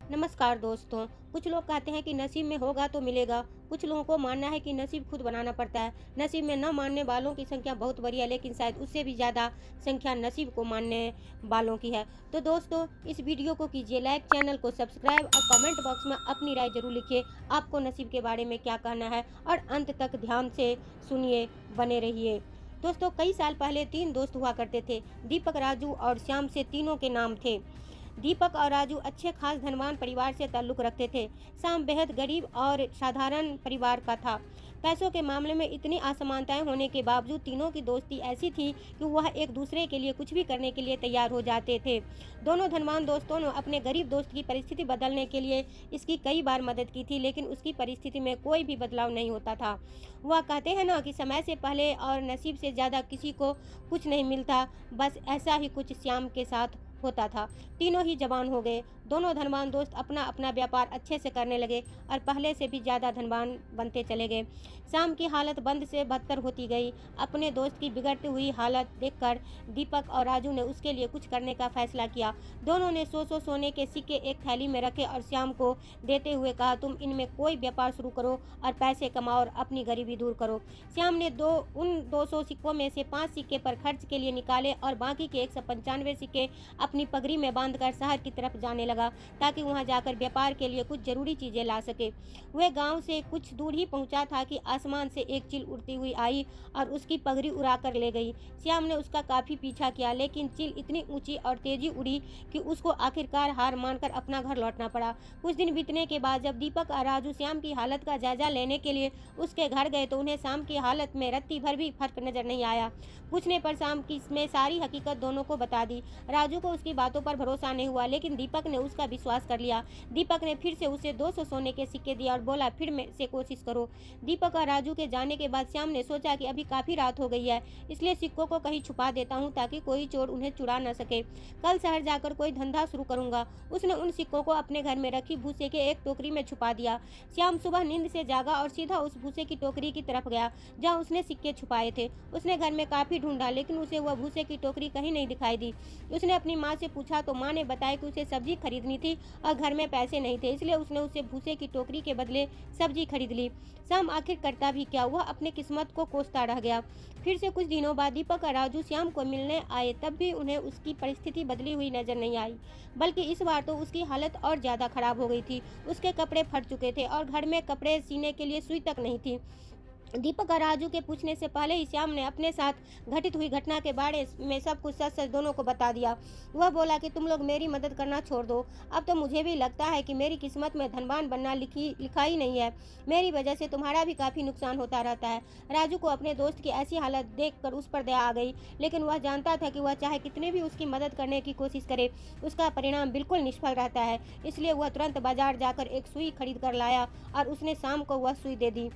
नमस्कार दोस्तों। कुछ लोग कहते हैं कि नसीब में होगा तो मिलेगा। कुछ लोगों को मानना है कि नसीब खुद बनाना पड़ता है। नसीब में न मानने वालों की संख्या बहुत बड़ी है, लेकिन शायद उससे भी ज़्यादा संख्या नसीब को मानने वालों की है। तो दोस्तों, इस वीडियो को कीजिए लाइक, चैनल को सब्सक्राइब और कमेंट बॉक्स में अपनी राय जरूर लिखिए। आपको नसीब के बारे में क्या कहना है और अंत तक ध्यान से सुनिए, बने रहिए। दोस्तों, कई साल पहले 3 दोस्त हुआ करते थे। दीपक, राजू और श्याम से तीनों के नाम थे। दीपक और राजू अच्छे खास धनवान परिवार से ताल्लुक रखते थे। श्याम बेहद गरीब और साधारण परिवार का था। पैसों के मामले में इतनी असमानताएं होने के बावजूद तीनों की दोस्ती ऐसी थी कि वह एक दूसरे के लिए कुछ भी करने के लिए तैयार हो जाते थे। दोनों धनवान दोस्तों ने अपने गरीब दोस्त की परिस्थिति बदलने के लिए इसकी कई बार मदद की थी, लेकिन उसकी परिस्थिति में कोई भी बदलाव नहीं होता था। वह कहते हैं ना कि समय से पहले और नसीब से ज़्यादा किसी को कुछ नहीं मिलता। बस ऐसा ही कुछ श्याम के साथ होता था। तीनों ही जवान हो गए। दोनों धनवान दोस्त अपना अपना व्यापार अच्छे से करने लगे और पहले से भी ज़्यादा धनवान बनते चले गए। शाम की हालत बंद से बदतर होती गई। अपने दोस्त की बिगड़ती हुई हालत देखकर दीपक और राजू ने उसके लिए कुछ करने का फैसला किया। दोनों ने 100 सोने के सिक्के एक थैली में रखे और श्याम को देते हुए कहा, तुम इनमें कोई व्यापार शुरू करो और पैसे कमाओ और अपनी गरीबी दूर करो। श्याम ने उन 200 सिक्कों में से 5 सिक्के पर खर्च के लिए निकाले और बाकी के 195 सिक्के अपनी पगड़ी में बांधकर शहर की तरफ जाने लगा, ताकि वहां जाकर व्यापार के लिए कुछ जरूरी चीजें ला सके। वह गांव से कुछ दूर ही पहुंचा था कि आसमान से एक चिल उड़ती हुई आई और उसकी पगड़ी उड़ाकर ले गई। श्याम ने उसका काफी पीछा किया, लेकिन चिल इतनी ऊंची और तेजी उड़ी कि उसको आखिरकार हार मानकर अपना घर लौटना पड़ा। कुछ दिन बीतने के बाद जब दीपक और राजू श्याम की हालत का जायजा लेने के लिए उसके घर गए तो उन्हें श्याम की हालत में रत्ती भर भी फर्क नजर नहीं आया। पूछने पर श्याम की इसमें सारी हकीकत दोनों को बता दी। राजू को उसकी बातों पर भरोसा नहीं हुआ, लेकिन दीपक ने उसका विश्वास कर लिया। दीपक ने फिर से उसे 200 सोने के सिक्के दिए और बोला, फिर से कोशिश करो। दीपक और राजू के जाने के बाद श्याम ने सोचा कि अभी काफी रात हो गई है, इसलिए सिक्कों को कहीं छुपा देता हूँ ताकि कोई चोर उन्हें चुरा न सके। कल शहर जाकर कोई धंधा शुरू करूंगा। उसने उन सिक्कों को अपने घर में रखी भूसे के एक टोकरी में छुपा दिया। श्याम सुबह नींद से जागा और सीधा उस भूसे की टोकरी की तरफ गया जहाँ उसने सिक्के छुपाए थे। उसने घर में काफी ढूंढा, लेकिन उसे वह भूसे की टोकरी कहीं नहीं दिखाई दी। उसने अपनी माँ से पूछा तो माँ ने बताया कि उसे सब्जी खरीदनी थी और घर में पैसे नहीं थे, इसलिए उसने उसे भूसे की टोकरी के बदले सब्जी खरीद ली। श्याम आखिर करता भी क्या, वह अपने किस्मत को कोसता रह गया। फिर से कुछ दिनों बाद दीपक और राजू श्याम को मिलने आए, तब भी उन्हें उसकी परिस्थिति बदली हुई नजर नहीं आई, बल्कि इस बार तो उसकी हालत और ज्यादा खराब हो गई थी। उसके कपड़े फट चुके थे और घर में कपड़े सीने के लिए सुई तक नहीं थी। दीपक और राजू के पूछने से पहले ही श्याम ने अपने साथ घटित हुई घटना के बारे में सब कुछ सच सच दोनों को बता दिया। वह बोला कि तुम लोग मेरी मदद करना छोड़ दो। अब तो मुझे भी लगता है कि मेरी किस्मत में धनवान बनना लिखा ही नहीं है। मेरी वजह से तुम्हारा भी काफी नुकसान होता रहता है। राजू को अपने दोस्त की ऐसी हालत देखकर उस पर दया आ गई, लेकिन वह जानता था कि वह चाहे कितने भी उसकी मदद करने की कोशिश करे, उसका परिणाम बिल्कुल निष्फल रहता है। इसलिए वह तुरंत बाजार जाकर एक सुई खरीद कर लाया और उसने शाम को वह सुई दे दी।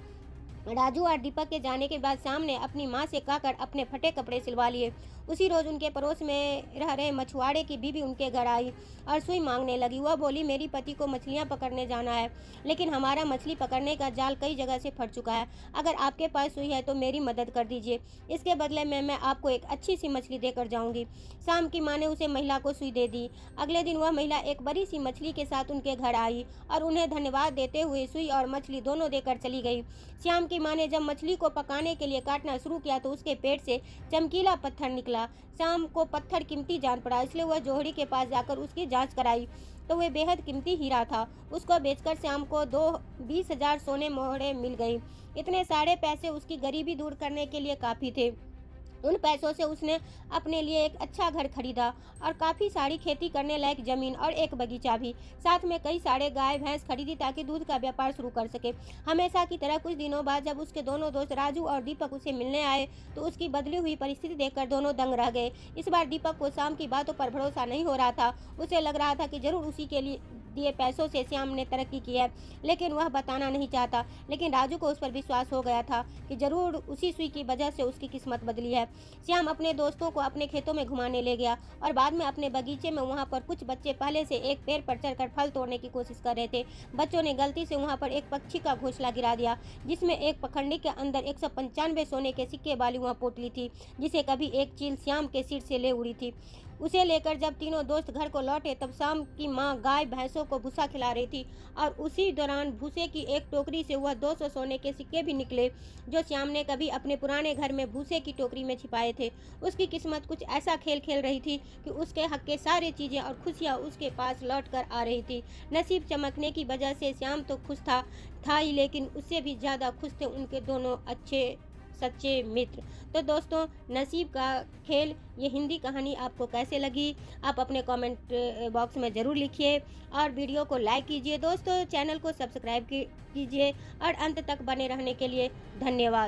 राजू और दीपक के जाने के बाद श्याम ने अपनी माँ से कहकर अपने फटे कपड़े सिलवा लिए। उसी रोज उनके पड़ोस में रह रहे मछुआरे की बीवी उनके घर आई और सुई मांगने लगी। वह बोली, मेरी पति को मछलियाँ पकड़ने जाना है, लेकिन हमारा मछली पकड़ने का जाल कई जगह से फट चुका है। अगर आपके पास सुई है तो मेरी मदद कर दीजिए। इसके बदले में मैं आपको एक अच्छी सी मछली देकर जाऊंगी। श्याम की माँ ने उसे महिला को सुई दे दी। अगले दिन वह महिला एक बड़ी सी मछली के साथ उनके घर आई और उन्हें धन्यवाद देते हुए सुई और मछली दोनों देकर चली गई। श्याम की माँ ने जब मछली को पकाने के लिए काटना शुरू किया तो उसके पेट से चमकीला पत्थर निकला। श्याम को पत्थर कीमती जान पड़ा, इसलिए वह जोहरी के पास जाकर उसकी जांच कराई तो वह बेहद कीमती हीरा था। उसको बेचकर श्याम को 20,000 सोने मोहरे मिल गई। इतने सारे पैसे उसकी गरीबी दूर करने के लिए काफी थे। उन पैसों से उसने अपने लिए एक अच्छा घर खरीदा और काफ़ी सारी खेती करने लायक जमीन और एक बगीचा भी, साथ में कई सारे गाय भैंस खरीदी ताकि दूध का व्यापार शुरू कर सके। हमेशा की तरह कुछ दिनों बाद जब उसके दोनों दोस्त राजू और दीपक उसे मिलने आए तो उसकी बदली हुई परिस्थिति देखकर दोनों दंग रह गए। इस बार दीपक को शाम की बातों पर भरोसा नहीं हो रहा था। उसे लग रहा था कि जरूर उसी के लिए दिए पैसों से श्याम ने तरक्की की है, लेकिन वह बताना नहीं चाहता। लेकिन राजू को उस पर विश्वास हो गया था कि जरूर उसी सुई की वजह से उसकी किस्मत बदली है। श्याम अपने दोस्तों को अपने खेतों में घुमाने ले गया और बाद में अपने बगीचे में। वहां पर कुछ बच्चे पहले से एक पेड़ पर चढ़कर फल तोड़ने की कोशिश कर रहे थे। बच्चों ने गलती से वहां पर एक पक्षी का घोंसला गिरा दिया, जिसमें एक पखंडी के अंदर 195 सोने के सिक्के वाली वहां पोटली थी, जिसे कभी एक चील श्याम के सिर से ले उड़ी थी। उसे लेकर जब तीनों दोस्त घर को लौटे तब शाम की माँ गाय भैंसों को भूसा खिला रही थी और उसी दौरान भूसे की एक टोकरी से वह 200 सोने के सिक्के भी निकले जो श्याम ने कभी अपने पुराने घर में भूसे की टोकरी में छिपाए थे। उसकी किस्मत कुछ ऐसा खेल खेल रही थी कि उसके हक के सारी चीजें और खुशियाँ उसके पास लौट कर आ रही थी। नसीब चमकने की वजह से श्याम तो खुश था ही, लेकिन उससे भी ज्यादा खुश थे उनके दोनों अच्छे सच्चे मित्र। तो दोस्तों, नसीब का खेल ये हिंदी कहानी आपको कैसे लगी, आप अपने कमेंट बॉक्स में ज़रूर लिखिए और वीडियो को लाइक कीजिए। दोस्तों, चैनल को सब्सक्राइब कीजिए और अंत तक बने रहने के लिए धन्यवाद।